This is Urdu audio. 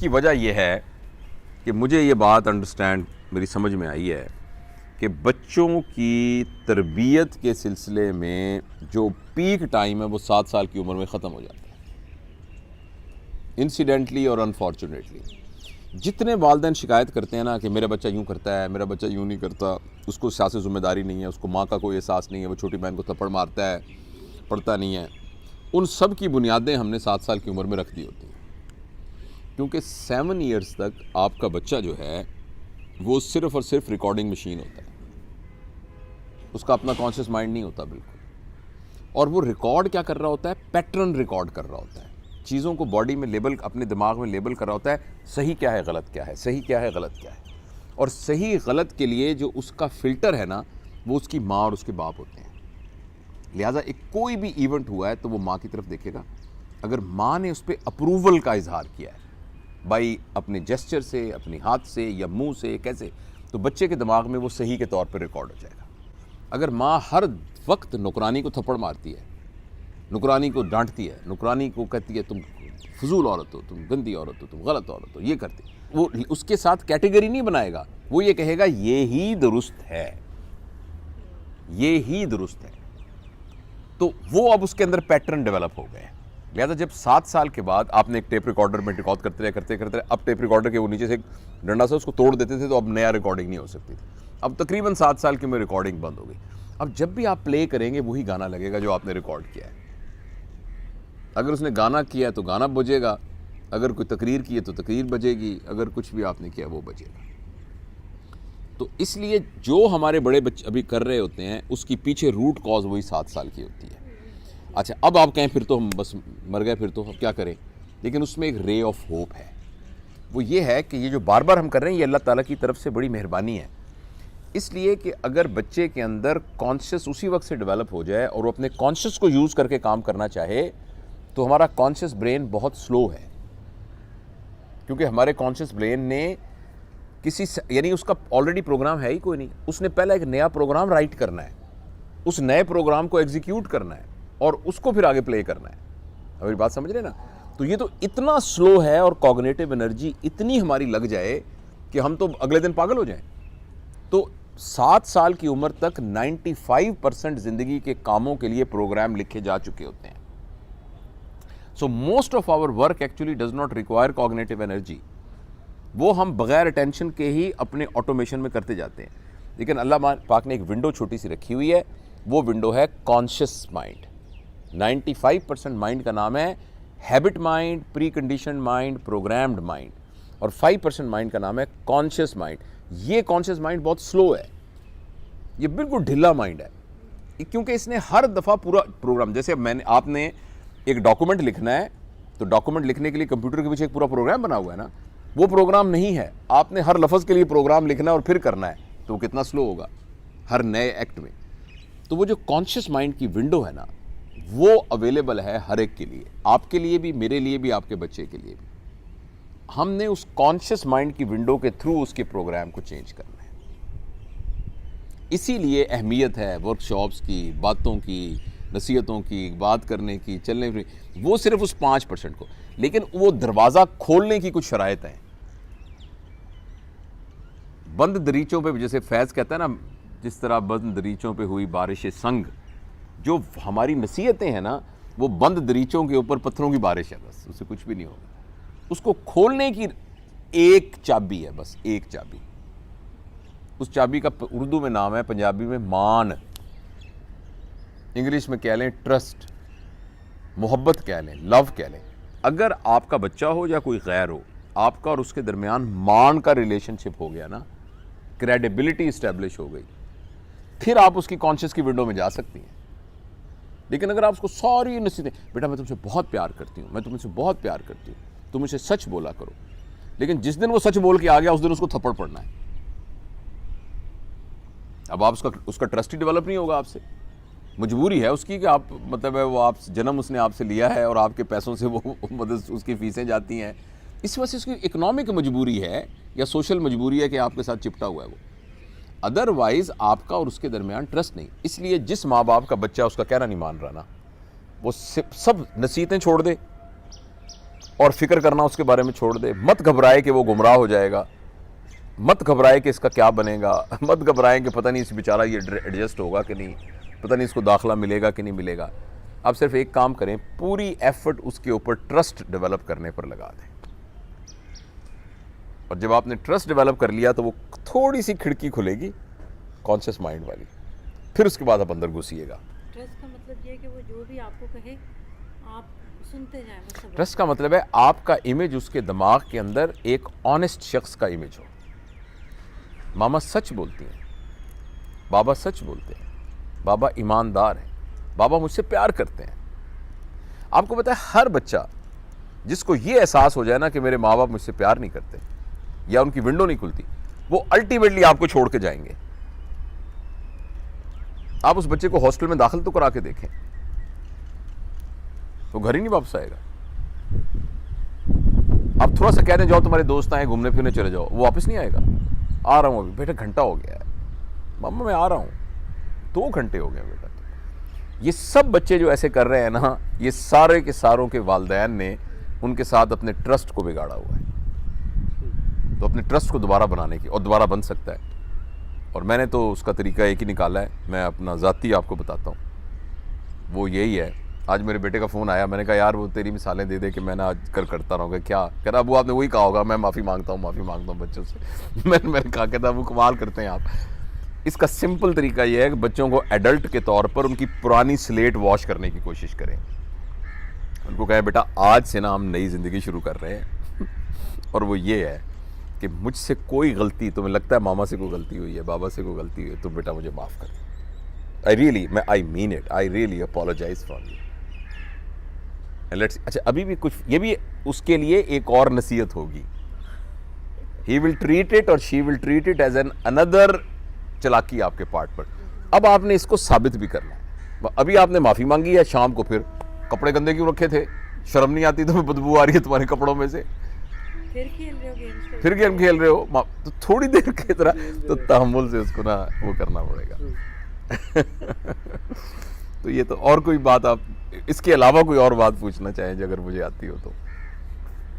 کی وجہ یہ ہے کہ مجھے یہ بات انڈرسٹینڈ میری سمجھ میں آئی ہے کہ بچوں کی تربیت کے سلسلے میں جو پیک ٹائم ہے وہ 7 سال کی عمر میں ختم ہو جاتا ہے انسیڈنٹلی اور انفارچونیٹلی. جتنے والدین شکایت کرتے ہیں نا کہ میرا بچہ یوں کرتا ہے، میرا بچہ یوں نہیں کرتا، اس کو سیاسی ذمہ داری نہیں ہے، اس کو ماں کا کوئی احساس نہیں ہے، وہ چھوٹی بہن کو تھپڑ مارتا ہے، پڑھتا نہیں ہے، ان سب کی بنیادیں ہم نے 7 سال کی عمر میں رکھ دی ہوتی ہیں. کیونکہ 7 ایئرز تک آپ کا بچہ جو ہے وہ صرف اور صرف ریکارڈنگ مشین ہوتا ہے، اس کا اپنا کانشیس مائنڈ نہیں ہوتا بالکل. اور وہ ریکارڈ کیا کر رہا ہوتا ہے؟ پیٹرن ریکارڈ کر رہا ہوتا ہے، چیزوں کو باڈی میں لیبل، اپنے دماغ میں لیبل کر رہا ہوتا ہے، صحیح کیا ہے، غلط کیا ہے، صحیح کیا ہے، غلط کیا ہے. اور صحیح غلط کے لیے جو اس کا فلٹر ہے نا وہ اس کی ماں اور اس کے باپ ہوتے ہیں. لہٰذا ایک کوئی بھی ایونٹ ہوا ہے تو وہ ماں کی طرف دیکھے گا. اگر ماں نے اس پہ اپروول کا اظہار کیا ہے بھائی اپنے جیسچر سے، اپنے ہاتھ سے یا منہ سے، کیسے، تو بچے کے دماغ میں وہ صحیح کے طور پر ریکارڈ ہو جائے گا. اگر ماں ہر وقت نوکرانی کو تھپڑ مارتی ہے، نوکرانی کو ڈانٹتی ہے، نوکرانی کو کہتی ہے تم فضول عورت ہو، تم گندی عورت ہو، تم غلط عورت ہو، یہ کرتی، وہ اس کے ساتھ کیٹیگری نہیں بنائے گا، وہ یہ کہے گا یہی درست ہے، یہی درست ہے. تو وہ اب اس کے اندر پیٹرن ڈیولپ ہو گئے. لہٰذا جب 7 سال کے بعد آپ نے ایک ٹیپ ریکارڈر میں ریکارڈ کرتے رہے، اب ٹیپ ریکارڈر کے وہ نیچے سے ایک ڈنڈا سے اس کو توڑ دیتے تھے تو اب نیا ریکارڈنگ نہیں ہو سکتی تھی. اب تقریباً 7 سال کی میں ریکارڈنگ بند ہو گئی. اب جب بھی آپ پلے کریں گے وہی گانا لگے گا جو آپ نے ریکارڈ کیا ہے. اگر اس نے گانا کیا ہے تو گانا بجے گا، اگر کوئی تقریر کی ہے تو تقریر بجے گی، اگر کچھ بھی آپ نے کیا وہ بجے گا. تو اس لیے جو ہمارے بڑے بچے ابھی کر رہے ہوتے ہیں اس کی پیچھے روٹ کاز وہی 7 سال کی ہوتی ہے. اچھا اب آپ کہیں پھر تو ہم بس مر گئے، پھر تو ہم کیا کریں؟ لیکن اس میں ایک رے آف ہوپ ہے. وہ یہ ہے کہ یہ جو بار بار ہم کر رہے ہیں یہ اللہ تعالیٰ کی طرف سے بڑی مہربانی ہے. اس لیے کہ اگر بچے کے اندر کانشیس اسی وقت سے ڈیولپ ہو جائے اور وہ اپنے کانشیس کو یوز کر کے کام کرنا چاہے تو ہمارا کانشیس برین بہت سلو ہے. کیونکہ ہمارے کانشیس برین نے یعنی اس کا آلریڈی پروگرام ہے ہی کوئی نہیں، اس نے پہلے ایک نیا پروگرام رائٹ کرنا ہے، اس نئے پروگرام کو ایگزیکیوٹ کرنا ہے اور اس کو پھر آگے پلے کرنا ہے. ہماری بات سمجھ رہے نا؟ تو یہ تو اتنا سلو ہے اور کوگنیٹو انرجی اتنی ہماری لگ جائے کہ ہم تو اگلے دن پاگل ہو جائیں. تو 7 سال کی عمر تک 95% زندگی کے کاموں کے لیے پروگرام لکھے جا چکے ہوتے ہیں. So most of our work actually does not require cognitive energy. وہ ہم بغیر اٹینشن کے ہی اپنے آٹومیشن میں کرتے جاتے ہیں. لیکن اللہ پاک نے ایک ونڈو چھوٹی سی رکھی ہوئی ہے، وہ ونڈو ہے کانشیس مائنڈ. 95% مائنڈ کا نام ہے ہیبٹ مائنڈ، پری کنڈیشنڈ مائنڈ، پروگرامڈ مائنڈ، اور 5% مائنڈ کا نام ہے کانشیس مائنڈ. یہ کانشیس مائنڈ بہت سلو ہے، یہ بالکل ڈھلا مائنڈ ہے، کیونکہ اس نے ہر دفعہ پورا پروگرام، جیسے آپ نے ایک ڈاکومنٹ لکھنا ہے تو ڈاکومنٹ لکھنے کے لیے کمپیوٹر کے پیچھے ایک پورا پروگرام بنا ہوا ہے نا، وہ پروگرام نہیں ہے. آپ نے ہر لفظ کے لیے پروگرام لکھنا ہے اور پھر کرنا ہے، تو وہ کتنا سلو ہوگا ہر نئے ایکٹ میں. تو وہ جو کانشیس مائنڈ کی ونڈو ہے نا وہ اویلیبل ہے ہر ایک کے لیے، آپ کے لیے بھی، میرے لیے بھی، آپ کے بچے کے لیے بھی. ہم نے اس کانشیس مائنڈ کی ونڈو کے تھرو اس کے پروگرام کو چینج کرنا ہے. اسی لیے اہمیت ہے ورک شاپس کی، باتوں کی، نصیحتوں کی، بات کرنے کی، چلنے کی، وہ صرف اس 5% کو. لیکن وہ دروازہ کھولنے کی کچھ شرائط ہیں. بند دریچوں پہ، جیسے فیض کہتا ہے نا، جس طرح بند دریچوں پہ ہوئی بارش سنگ، جو ہماری نصیحتیں ہیں نا وہ بند دریچوں کے اوپر پتھروں کی بارش ہے، بس اس سے کچھ بھی نہیں ہوگا. اس کو کھولنے کی ایک چابی ہے، بس ایک چابی. اس چابی کا اردو میں نام ہے، پنجابی میں مان، انگلش میں کہہ لیں ٹرسٹ، محبت کہہ لیں، لو کہہ لیں. اگر آپ کا بچہ ہو یا کوئی غیر ہو، آپ کا اور اس کے درمیان مان کا ریلیشن شپ ہو گیا نا، کریڈیبلٹی اسٹیبلش ہو گئی، پھر آپ اس کی کانشیس کی ونڈو میں جا سکتی ہیں. لیکن اگر آپ اس کو ساری نصیحتیں، بیٹا میں تم سے بہت پیار کرتی ہوں، میں تم سے بہت پیار کرتی ہوں، تم مجھے سچ بولا کرو، لیکن جس دن وہ سچ بول کے آ گیا اس دن اس کو تھپڑ پڑنا ہے. اب آپ اس کا ٹرسٹ ہی ڈیولپ نہیں ہوگا آپ سے. مجبوری ہے اس کی کہ آپ، مطلب ہے وہ آپ جنم اس نے آپ سے لیا ہے اور آپ کے پیسوں سے وہ مدد اس کی فیسیں جاتی ہیں. اس وجہ سے اس کی اکنامک مجبوری ہے یا سوشل مجبوری ہے کہ آپ کے ساتھ چپٹا ہوا ہے وہ. ادروائز آپ کا اور اس کے درمیان ٹرسٹ نہیں. اس لیے جس ماں باپ کا بچہ اس کا کہنا نہیں مان رہا نا، وہ سب نصیحتیں چھوڑ دے اور فکر کرنا اس کے بارے میں چھوڑ دے. مت گھبرائے کہ وہ گمراہ ہو جائے گا, مت گھبرائے کہ اس کا کیا بنے گا, مت گھبرائیں کہ پتہ نہیں اس بیچارہ یہ ایڈجسٹ ہوگا کہ نہیں, پتہ نہیں اس کو داخلہ ملے گا کہ نہیں ملے گا. آپ صرف ایک کام کریں, پوری ایفرٹ اس کے اوپر ٹرسٹ ڈیولپ کرنے پر لگا دیں. اور جب آپ نے ٹرسٹ ڈیولپ کر لیا تو وہ تھوڑی سی کھڑکی کھلے گی کانشیس مائنڈ والی, پھر اس کے بعد آپ اندر گھسیے گا. ٹرسٹ کا مطلب یہ ہے کہ وہ جو بھی آپ کو کہے آپ سنتے جائیں. ٹرسٹ کا مطلب ہے آپ کا امیج اس کے دماغ کے اندر ایک آنیسٹ شخص کا امیج ہو. ماما سچ بولتی ہیں, بابا سچ بولتے ہیں, بابا ایماندار ہیں, بابا مجھ سے پیار کرتے ہیں. آپ کو پتہ ہے ہر بچہ جس کو یہ احساس ہو جائے نا کہ میرے ماں باپ مجھ سے پیار نہیں کرتے یا ان کی ونڈو نہیں کھلتی, وہ الٹیمیٹلی آپ کو چھوڑ کے جائیں گے. آپ اس بچے کو ہاسٹل میں داخل تو کرا کے دیکھیں, وہ گھر ہی نہیں واپس آئے گا. آپ تھوڑا سا کہہ دیں جاؤ تمہارے دوست آئے گھومنے پھرنے چلے جاؤ, وہ واپس نہیں آئے گا. آ رہا ہوں ابھی بیٹا, گھنٹہ ہو گیا ہے, ماما میں آ رہا ہوں, 2 گھنٹے ہو گئے بیٹا. یہ سب بچے جو ایسے کر رہے ہیں نا, یہ سارے کے ساروں کے والدین نے ان کے ساتھ اپنے ٹرسٹ کو بگاڑا ہوا ہے. تو اپنے ٹرسٹ کو دوبارہ بنانے کی, اور دوبارہ بن سکتا ہے. اور میں نے تو اس کا طریقہ ایک ہی نکالا ہے, میں اپنا ذاتی آپ کو بتاتا ہوں, وہ یہی ہے. آج میرے بیٹے کا فون آیا, میں نے کہا یار وہ تیری مثالیں دے دے کہ میں نے آج کل کرتا رہوں گا. کیا کہہ رہا ابو آپ نے وہی کہا ہوگا, میں معافی مانگتا ہوں بچوں سے. میں نے کہا کہتا ابو کمال کرتے ہیں آپ. اس کا سمپل طریقہ یہ ہے کہ بچوں کو ایڈلٹ کے طور پر ان کی پرانی سلیٹ واش کرنے کی کوشش کریں. ان کو کہیں بیٹا آج سے نا ہم نئی زندگی شروع کر رہے ہیں, اور وہ یہ ہے کہ مجھ سے کوئی غلطی, تمہیں لگتا ہے ماما سے کوئی غلطی ہوئی ہے, بابا سے کوئی غلطی ہوئی ہے, تو بیٹا مجھے معاف کر دیں. I mean it, I really apologize from you. اچھا ابھی بھی کچھ, یہ بھی اس کے لیے ایک اور نصیحت ہوگی. He will treat it or she will treat it as another چلاکی آپ کے پارٹ پر. اب آپ نے اس کو ثابت بھی کرنا ہے. ابھی آپ نے معافی مانگی ہے, شام کو پھر کپڑے گندے کیوں رکھے تھے, شرم نہیں آتی تمہیں, بدبو آ رہی ہے تمہارے کپڑوں میں سے, پھر گیم کھیل رہے ہو, تو تھوڑی دیر کی طرح تو تحمل سے اس کو نا وہ کرنا پڑے گا. تو یہ تو, اور کوئی بات آپ اس کے علاوہ کوئی اور بات پوچھنا چاہیں جو اگر مجھے آتی ہو تو.